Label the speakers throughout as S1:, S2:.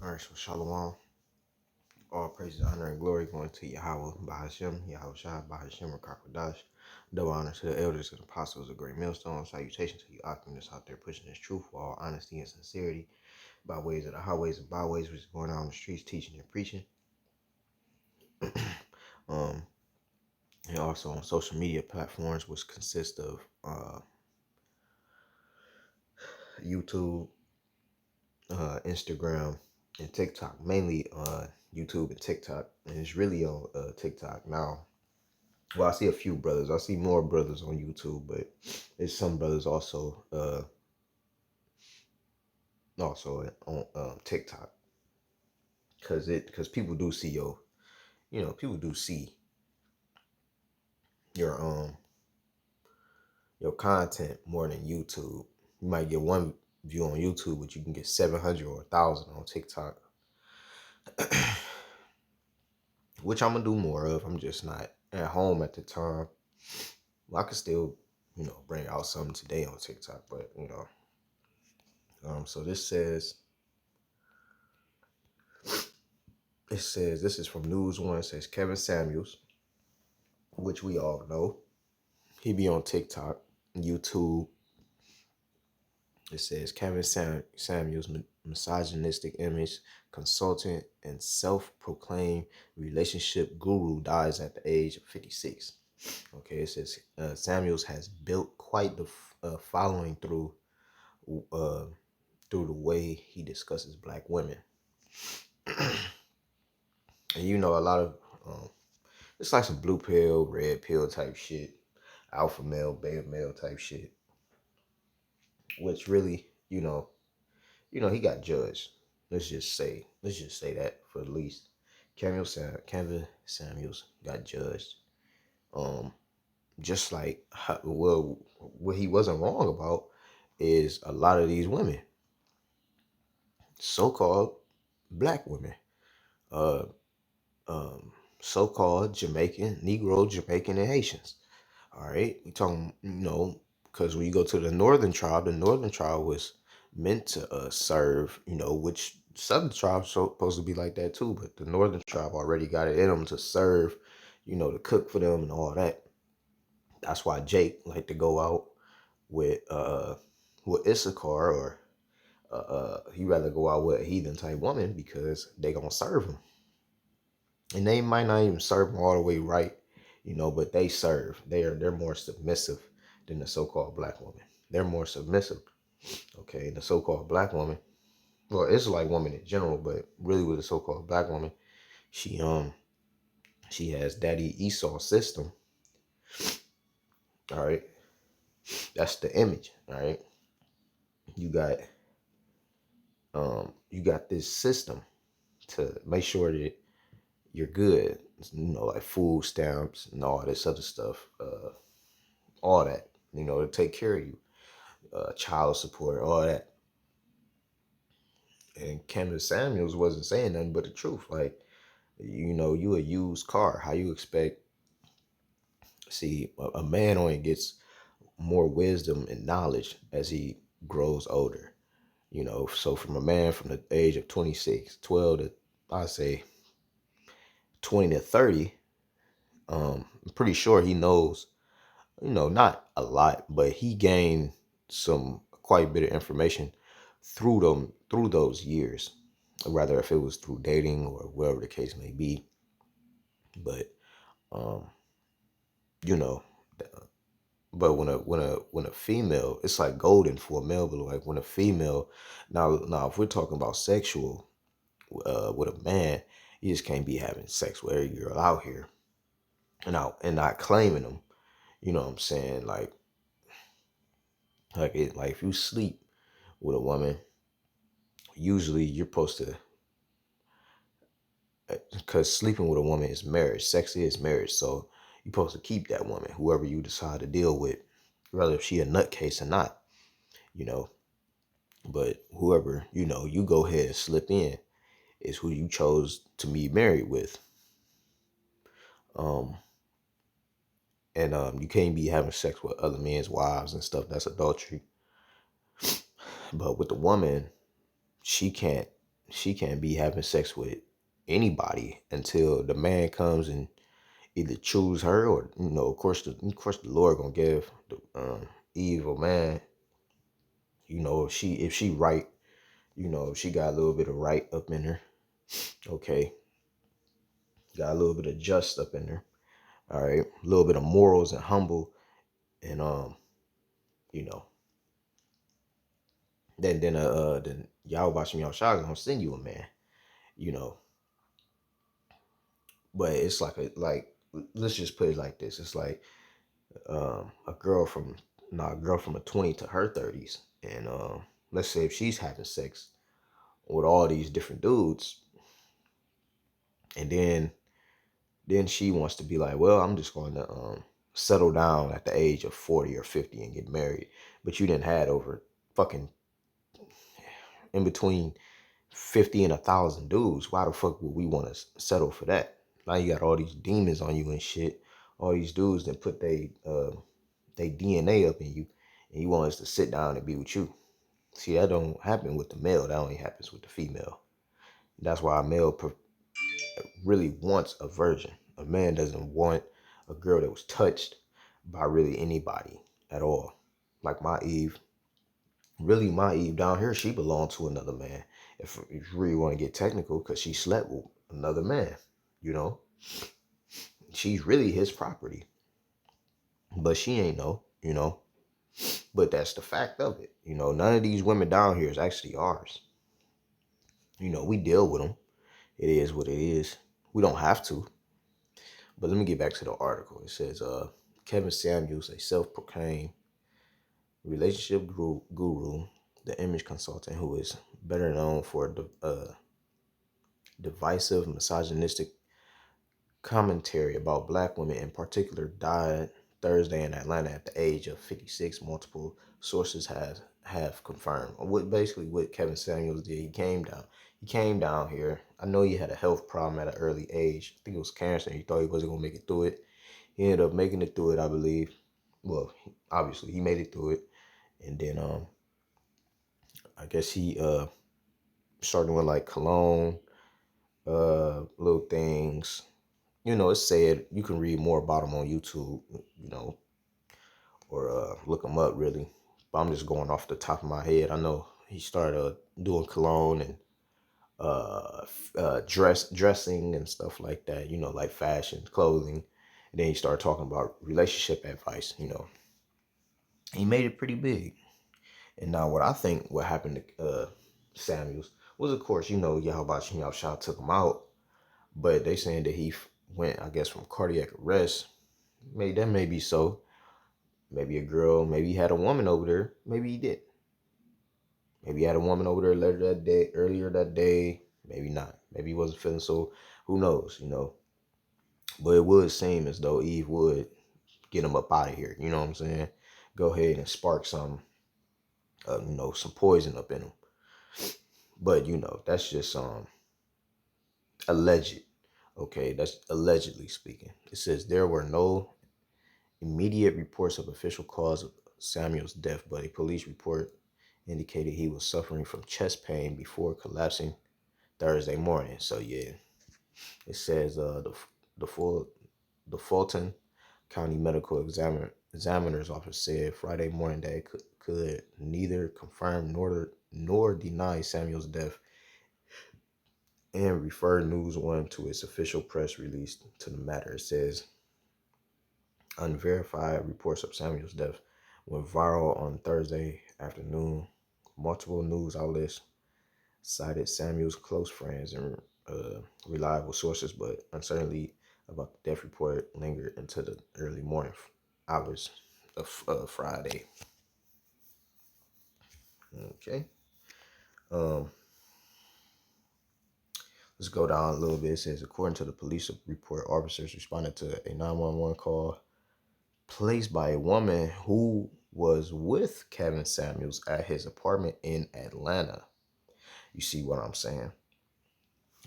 S1: All right, so Shalom. All praises, honor, and glory going to Yahweh, Bahashem, Yahweh Shah, Bahashem, Rakakwadash. Double honor to the elders and apostles of Great Millstone. Salutation to you, optimists out there pushing this truth for all honesty and sincerity by ways of the highways and byways, which is going out on the streets, teaching and preaching. um, and also on social media platforms, which consist of YouTube, Instagram, and TikTok. Mainly YouTube and TikTok, and it's really on TikTok now. Well, I see a few brothers. I see more brothers on YouTube, but there's some brothers also on TikTok, because people do see people do see your your content more than YouTube. You might get one view on YouTube, but you can get 700 or 1,000 on TikTok, which I'm gonna do more of. I'm just not at home at the time. Well, I could still bring out something today on TikTok, but so it says, this is from News One. It says Kevin Samuels, which we all know. He be on TikTok, YouTube. It says Kevin Samuels, misogynistic image consultant and self-proclaimed relationship guru, dies at the age of 56. Okay, it says Samuels has built quite the following through the way he discusses black women. And a lot of it's like some blue pill, red pill type shit, alpha male, beta male type shit. Which really, he got judged. Let's just say that for the least. Kevin Samuels got judged. Just like, what he wasn't wrong about is a lot of these women, so-called black women, so-called Jamaican, Negro, Jamaican, and Haitians. All right, we talking, because when you go to the northern tribe was meant to serve, which southern tribes supposed to be like that too, but the northern tribe already got it in them to serve, to cook for them and all that. That's why Jake liked to go out with Issachar, or he rather go out with a heathen type woman because they gonna serve him, and they might not even serve him all the way right, but they serve. They're more submissive than the so-called black woman. They're more submissive. Okay, the so-called black woman, well, it's like woman in general, but really with the so-called black woman, she has Daddy Esau's system. All right, that's the image. All right, you got this system to make sure that you're good, like food stamps and all this other stuff, all that, to take care of you, child support, all that. And Kevin Samuels wasn't saying nothing but the truth. Like, you a used car. How you expect? See, a man only gets more wisdom and knowledge as he grows older. So from a man from the age of 26, 12 to, I say, 20 to 30, I'm pretty sure he knows, not a lot, but he gained some quite a bit of information through those years, rather if it was through dating or whatever the case may be. But you know, but when a female, it's like golden for a male, but like when a female, now if we're talking about sexual, with a man, you just can't be having sex with every girl out here and not claiming them. You know what I'm saying? Like if you sleep with a woman, usually you're supposed to, because sleeping with a woman is marriage. Sex is marriage. So you're supposed to keep that woman, whoever you decide to deal with, whether if she a nutcase or not, you know. But whoever, you go ahead and slip in is who you chose to be married with. And you can't be having sex with other men's wives and stuff. That's adultery. But with the woman, she can't. she can't be having sex with anybody until the man comes and either choose her or, of course the Lord gonna give the evil man, if she right, if she got a little bit of right up in her, okay, got a little bit of just up in her, all right, a little bit of morals and humble, and you know, then y'all watching y'all shot gonna send you a man, you know. But it's like let's just put it like this. It's like a girl from a girl from a 20 to her 30s, and let's say if she's having sex with all these different dudes, and then she wants to be like, well, I'm just going to settle down at the age of 40 or 50 and get married, but you didn't had over fucking in between 50 and 1,000 dudes. Why the fuck would we want to settle for that? Now you got all these demons on you and shit. All these dudes that put they DNA up in you, and you want us to sit down and be with you. See, that don't happen with the male. That only happens with the female. That's why a male really wants a virgin. A man doesn't want a girl that was touched by really anybody at all. Like my Eve down here, she belonged to another man. If you really want to get technical, because she slept with another man, you know, she's really his property, but she ain't know. But that's the fact of it. None of these women down here is actually ours. We deal with them. It is what it is. We don't have to. But let me get back to the article. It says, Kevin Samuels, a self-proclaimed relationship guru, the image consultant who is better known for divisive, misogynistic commentary about black women in particular, died Thursday in Atlanta at the age of 56. Multiple sources have confirmed. What Kevin Samuels did, he came down. He came down here. I know he had a health problem at an early age. I think it was cancer. He thought he wasn't gonna make it through it. He ended up making it through it, I believe. Well, obviously he made it through it, and then I guess he started with like cologne, little things. It's said, you can read more about him on YouTube, or look him up really. But I'm just going off the top of my head. I know he started doing cologne and dressing and stuff like that. Like fashion, clothing. And then he started talking about relationship advice. He made it pretty big. And now what happened to Samuels was, of course, y'all shot took him out, but they saying that he went, I guess, from cardiac arrest. Maybe that may be so. Maybe a girl, maybe he had a woman over there. Maybe he did. Maybe he had a woman over there earlier that day. Maybe not. Maybe he wasn't feeling so. Who knows? But it would seem as though Eve would get him up out of here. You know what I'm saying? Go ahead and spark some poison up in him. But that's just alleged. Okay, that's allegedly speaking. It says there were no immediate reports of official cause of Samuel's death, but a police report indicated he was suffering from chest pain before collapsing Thursday morning. So yeah, it says the full the Fulton County Medical Examiner's Office said Friday morning that it could neither confirm nor deny Samuel's death, and referred News One to its official press release to the matter. It says unverified reports of Samuel's death went viral on Thursday afternoon. Multiple news outlets cited Samuel's close friends and reliable sources, but uncertainty about the death report lingered into the early morning hours of Friday. Okay. Um, let's go down a little bit. It says, according to the police report, officers responded to a 911 call placed by a woman who was with Kevin Samuels at his apartment in Atlanta. You see what I'm saying?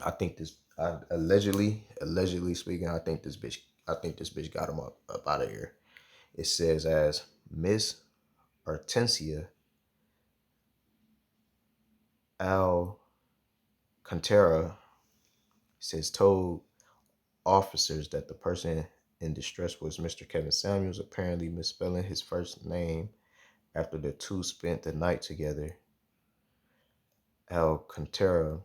S1: I think allegedly speaking, I think this bitch got him up out of here. It says as Miss Hortensia Al Contera says told officers that the person in distress was Mr. Kevin Samuels, apparently misspelling his first name after the two spent the night together. Alcantara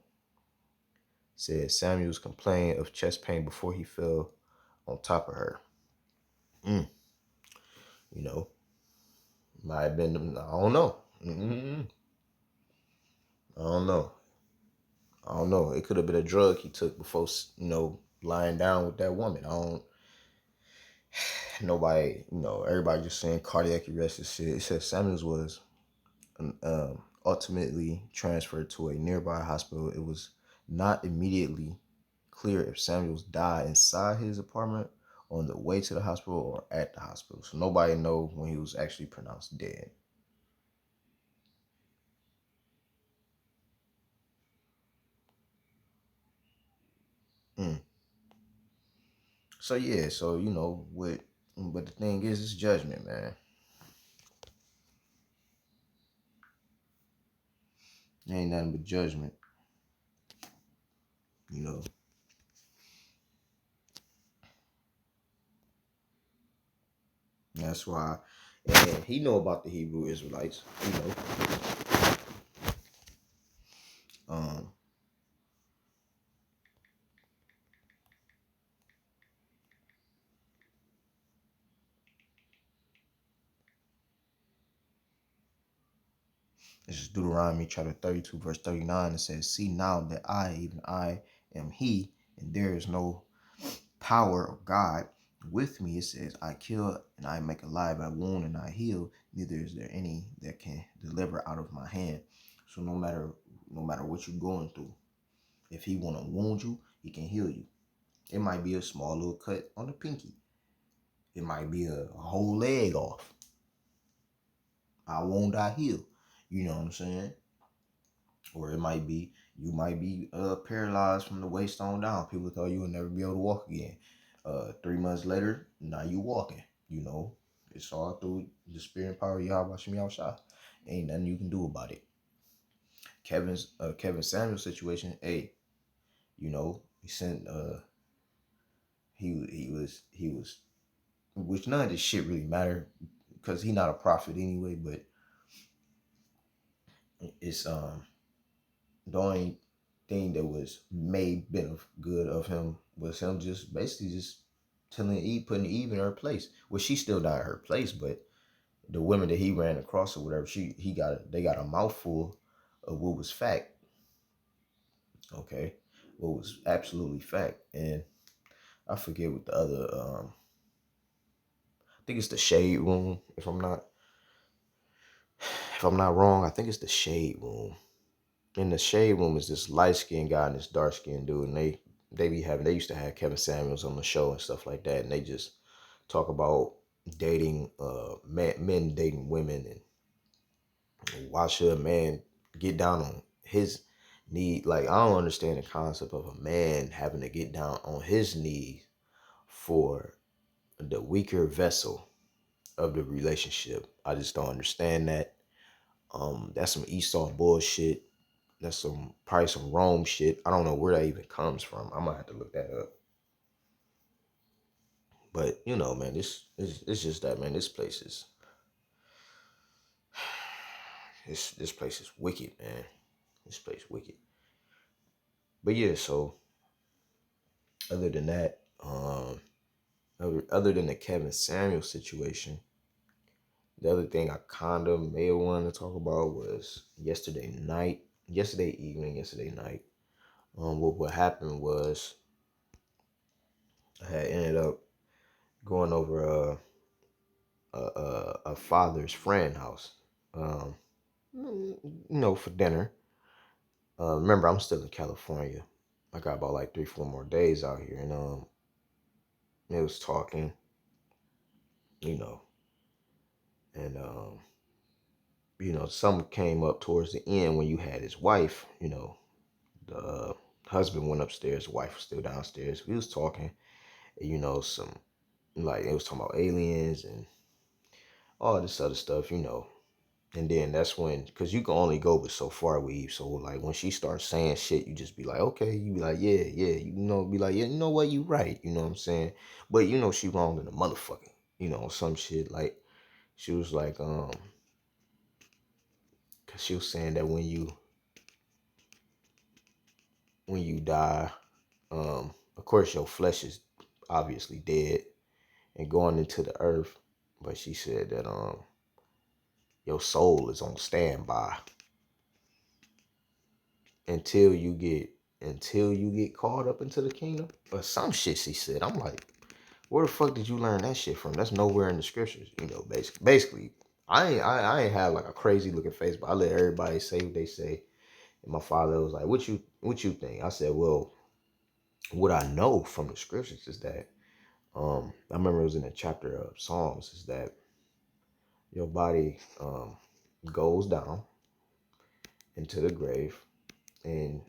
S1: said Samuels complained of chest pain before he fell on top of her. Mm, you know, might have been, I don't know. I don't know. I don't know. It could have been a drug he took before, lying down with that woman. I don't, nobody, everybody just saying cardiac arrest and shit. It says Samuels was ultimately transferred to a nearby hospital. It was not immediately clear if Samuels died inside his apartment, on the way to the hospital, or at the hospital. So nobody knows when he was actually pronounced dead. Mm. So yeah, so but the thing is, it's judgment, man. It ain't nothing but judgment, you know. That's why, and he know about the Hebrew Israelites, Um, this is Deuteronomy chapter 32, verse 39. It says, "See now that I, even I, am He, and there is no power of God with me." It says, "I kill and I make alive, I wound and I heal. Neither is there any that can deliver out of my hand." So no matter what you're going through, if He want to wound you, He can heal you. It might be a small little cut on the pinky. It might be a whole leg off. I wound, I heal. You know what I'm saying? Or it might be you might be paralyzed from the waist on down. People thought you would never be able to walk again. 3 months later, now you walking. It's all through the spirit and power of Yahweh Shem Yahushua. Ain't nothing you can do about it. Kevin Samuel's situation, hey, he sent he was which none of this shit really matter because he not a prophet anyway, but it's the only thing that was may been of good of him was him just basically just telling Eve, putting Eve in her place. Well, she still not in her place, but the women that he ran across or whatever, they got a mouthful of what was fact. Okay. What was absolutely fact. And I forget what the other I think it's the shade room, if I'm not wrong, I think it's the shade room. In the shade room is this light skinned guy and this dark skinned dude, and they used to have Kevin Samuels on the show and stuff like that, and they just talk about dating men dating women, and why should a man get down on his knee. Like, I don't understand the concept of a man having to get down on his knees for the weaker vessel of the relationship. I just don't understand that. That's some Esau bullshit. That's probably some Rome shit. I don't know where that even comes from. I might have to look that up. But man, it's just that, man. This place is wicked, man. This place wicked. But yeah, so other than that, other than the Kevin Samuel situation, the other thing I kind of may have wanted to talk about was yesterday evening, yesterday night. What happened was I had ended up going over a father's friend house, um, for dinner. Remember, I'm still in California. I got about like 3-4 more days out here, and it was talking, you know, and some came up towards the end when you had his wife. The husband went upstairs, the wife was still downstairs. We was talking, and, some like it was talking about aliens and all this other stuff, And then that's when, because you can only go but so far with Eve. So like when she starts saying shit, you just be like, okay. You be like, yeah, yeah. You know, be like, yeah, you know what? You right. You know what I'm saying? But you know she wrong in the motherfucking, you know, some shit. Like she was like, cause she was saying that when you die, of course your flesh is obviously dead and going into the earth. But she said that your soul is on standby until you get caught up into the kingdom or some shit she said. I'm like, where the fuck did you learn that shit from? That's nowhere in the scriptures, you know. Basically, I ain't had like a crazy looking face, but I let everybody say what they say. And my father was like, what you think? I said, well, what I know from the scriptures is that I remember it was in a chapter of Psalms, is that your body goes down into the grave and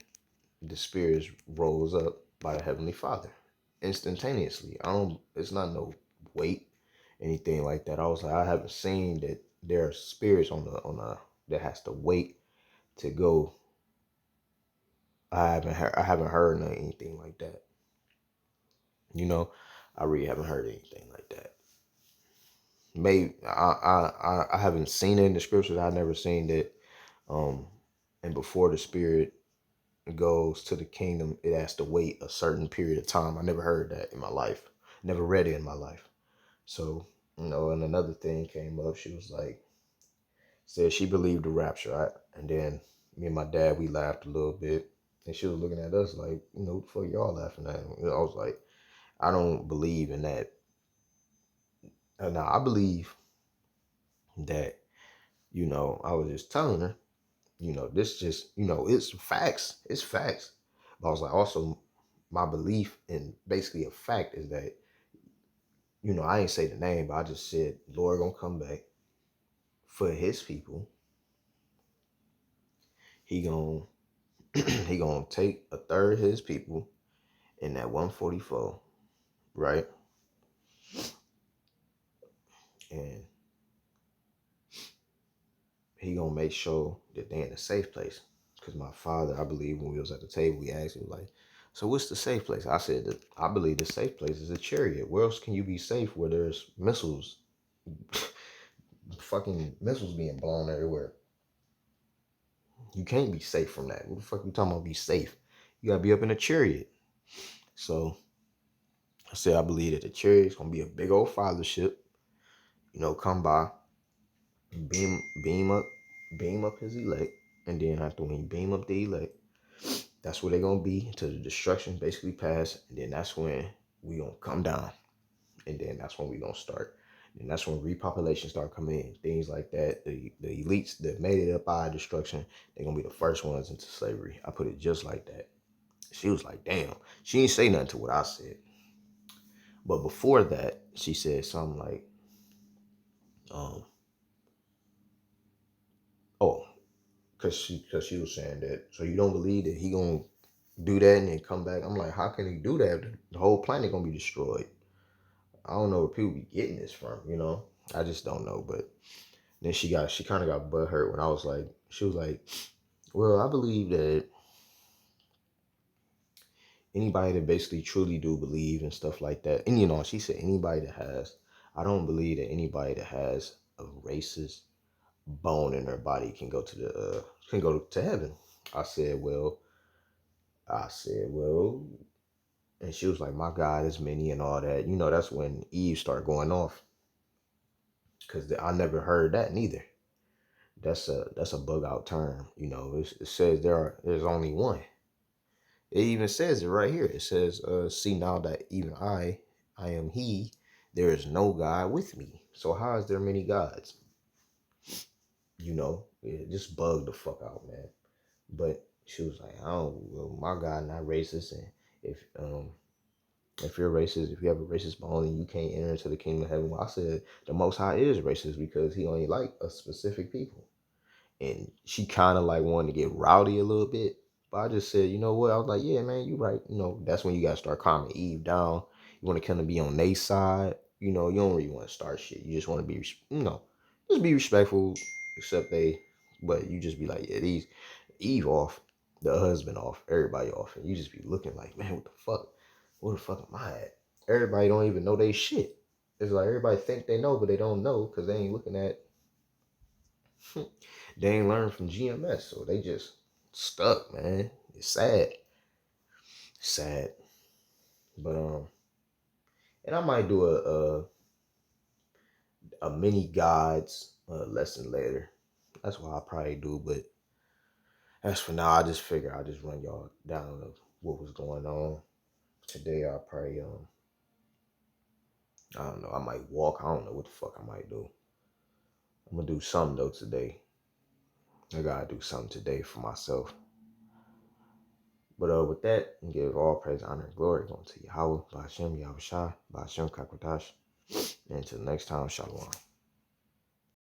S1: the spirit rose up by the Heavenly Father instantaneously. It's not no wait, anything like that. I was like, I haven't seen that there are spirits that has to wait to go. I haven't heard anything like that. You know, I really haven't heard anything like that. Maybe I haven't seen it in the scriptures. I've never seen that. Um, and before the spirit goes to the kingdom, it has to wait a certain period of time. I never heard that in my life. Never read it in my life. So, you know, and another thing came up. She was like, said she believed the rapture, right? And then me and my dad, we laughed a little bit. And she was looking at us like, you know, what the fuck y'all laughing at? You know, I was like, I don't believe in that. Now, I believe that, you know, I was just telling her, you know, this just, you know, it's facts. It's facts. But I was like, also, my belief in basically a fact is that, you know, I ain't say the name, but I just said, Lord gonna come back for his people. He gonna he gonna take a third of his people in that 144, right? And he gonna make sure that they in a safe place. Cause my father, I believe, when we was at the table, we asked him like, so what's the safe place? I said that I believe the safe place is a chariot. Where else can you be safe where there's missiles, fucking missiles being blown everywhere? You can't be safe from that. What the fuck you talking about be safe? You gotta be up in a chariot. So I said I believe that the chariot's gonna be a big old fathership, you know, come by, beam beam up his elect, and then after when he beam up the elect, that's where they're gonna be until the destruction basically pass, and then that's when we gonna come down, and then that's when we gonna start. And that's when repopulation start coming in, things like that. The elites that made it up out of destruction, they're gonna be the first ones into slavery. I put it just like that. She was like, damn. She didn't say nothing to what I said. But before that, she said something like, um, oh, cause she was saying that. So you don't believe that he gonna do that and then come back? I'm like, how can he do that? The whole planet gonna be destroyed. I don't know where people be getting this from, you know. I just don't know. But then she kind of got butt hurt when I was like, she was like, well, I believe that anybody that basically truly do believe and stuff like that, and you know, she said anybody that has, I don't believe that anybody that has a racist bone in their body can go to heaven. I said, well, I said, well, and she was like, my God is many and all that. You know, that's when Eve started going off because I never heard that neither. That's a bug out term. You know, it says there's only one. It even says it right here. It says, see now that even I am he, there is no God with me. So how is there many gods? You know, it just bugged the fuck out, man. But she was like, oh, well, my God not racist, and if you're racist, if you have a racist bone, then you can't enter into the kingdom of heaven. Well, I said the Most High is racist because he only like a specific people. And she kind of like wanted to get rowdy a little bit. But I just said, you know what? I was like, yeah, man, you right. You know, that's when you got to start calming Eve down. You want to kind of be on their side. You know, you don't really want to start shit. You just want to be, you know, just be respectful. Except but you just be like, yeah, these Eve off, the husband off, everybody off, and you just be looking like, man, what the fuck? Where the fuck am I at? Everybody don't even know they shit. It's like everybody think they know, but they don't know because they ain't looking at, they ain't learned from GMS, so they just stuck, man. It's sad, sad. But and I might do a mini gods lesson later. That's what I probably do. But as for now, I just figure I just run y'all down of what was going on today. I'll probably I don't know. I might walk. I don't know what the fuck I might do. I'm gonna do something though today. I gotta do something today for myself. But with that, give all praise, honor, and glory going to Yahweh, Ba'ashem, Yahushua, Ba'ashem, Kakwadash. And until next time, Shalom.